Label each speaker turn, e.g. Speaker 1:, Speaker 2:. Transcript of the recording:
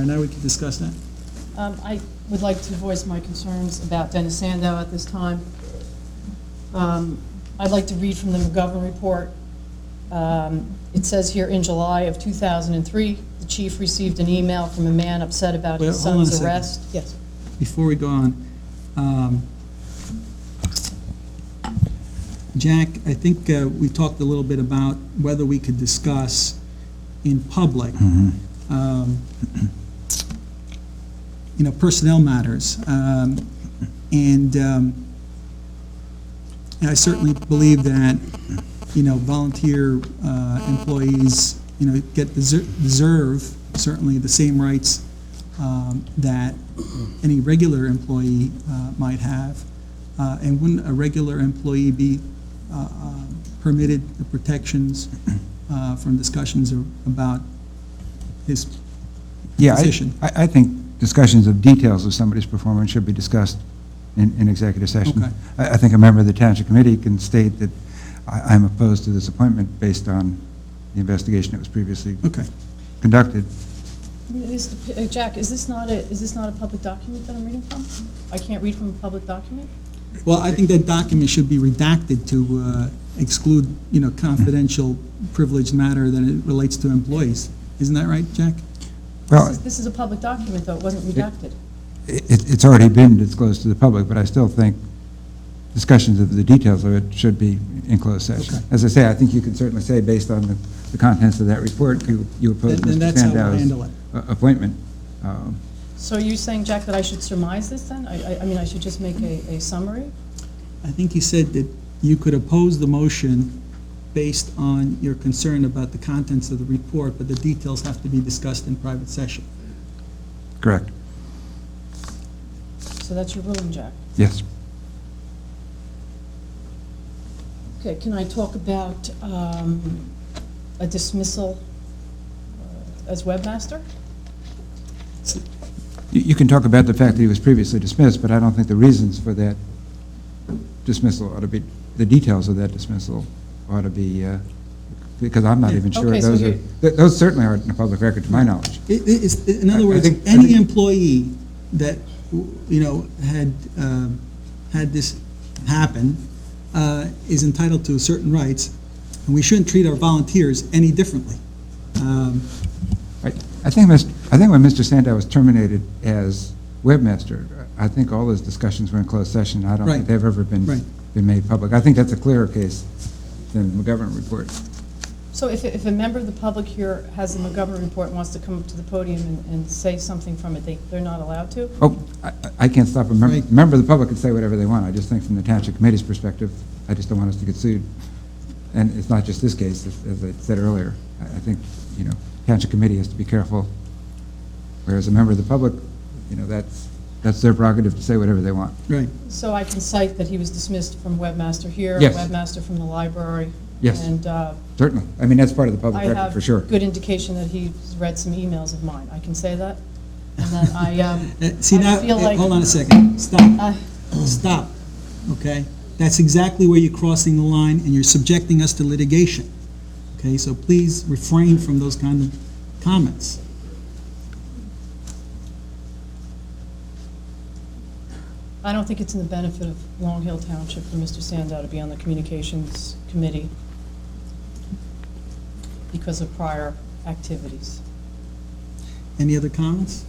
Speaker 1: right, now we can discuss that.
Speaker 2: I would like to voice my concerns about Dennis Sandow at this time. I'd like to read from the McGovern Report. It says here, in July of 2003, the chief received an email from a man upset about his
Speaker 1: Well, hold on a
Speaker 2: son's
Speaker 1: second.
Speaker 2: arrest. Yes.
Speaker 1: Before we go on, Jack, I think we talked a little bit about whether we could discuss in public, personnel matters. And I certainly believe that, volunteer employees, deserve certainly the same rights that any regular employee might have. And wouldn't a regular employee be permitted the protections from discussions about his position?
Speaker 3: I think discussions of details of somebody's performance should be discussed in executive session.
Speaker 1: Okay.
Speaker 3: I think a member of the Township Committee can state that I'm opposed to this appointment based on the investigation that was previously conducted.
Speaker 2: Jack, is this not a public document that I'm reading from? I can't read from a public document?
Speaker 1: Well, I think that document should be redacted to exclude, confidential privileged matter that it relates to employees. Isn't that right, Jack?
Speaker 3: Well,
Speaker 2: This is a public document, though. It wasn't redacted.
Speaker 3: it's already been disclosed to the public, but I still think discussions of the details of it should be in closed session.
Speaker 1: Okay.
Speaker 3: As I say, I think you can certainly say, based on the contents of that report, you oppose
Speaker 1: Then
Speaker 3: Mr.
Speaker 1: that's how we'll handle
Speaker 3: Sandow's
Speaker 1: it.
Speaker 3: appointment.
Speaker 2: So you're saying, Jack, that I should surmise this then? I mean, I should just make a summary?
Speaker 1: I think you said that you could oppose the motion based on your concern about the contents of the report, but the details have to be discussed in private session.
Speaker 3: Correct.
Speaker 2: So that's your ruling, Jack.
Speaker 3: Yes.
Speaker 2: Okay, can I talk about a dismissal as webmaster?
Speaker 3: You can talk about the fact that he was previously dismissed, but I don't think the reasons for that dismissal ought to be, the details of that dismissal ought to be, because I'm not even sure
Speaker 2: Okay, so
Speaker 3: those certainly aren't in the public record, to my knowledge.
Speaker 1: In other
Speaker 3: I
Speaker 1: words,
Speaker 3: think-
Speaker 1: any employee that, had this happen is entitled to certain rights, and we shouldn't treat our volunteers any differently.
Speaker 3: I think when Mr. Sandow was terminated as webmaster, I think all those discussions were in closed session. I don't
Speaker 1: Right.
Speaker 3: think they've ever been made public. I think that's a clearer case than the McGovern Report.
Speaker 2: So if a member of the public here has a McGovern report and wants to come up to the podium and say something from it, they're not allowed to?
Speaker 3: Oh, I can't stop a member.
Speaker 1: Right.
Speaker 3: Member of the public can say whatever they want. I just think from the Township Committee's perspective, I just don't want us to get sued. And it's not just this case, as I said earlier. I think, Township Committee has to be careful, whereas a member of the public, that's their prerogative to say whatever they want.
Speaker 1: Right.
Speaker 2: So I can cite that he was dismissed from webmaster here,
Speaker 3: Yes.
Speaker 2: webmaster from the library.
Speaker 3: Yes.
Speaker 2: And
Speaker 3: Certainly. I mean, that's part of the public
Speaker 2: I
Speaker 3: record, for sure.
Speaker 2: have good indication that he's read some emails of mine. I can say that. And then I
Speaker 1: See,
Speaker 2: I
Speaker 1: now,
Speaker 2: feel like...
Speaker 1: hold on a second. Stop.
Speaker 2: I-
Speaker 1: Stop. Okay? That's exactly where you're crossing the line, and you're subjecting us to litigation. Okay? So please refrain from those kind of comments.
Speaker 2: I don't think it's in the benefit of Long Hill Township for Mr. Sandow to be on the Communications Committee because of prior activities.
Speaker 1: Any other comments?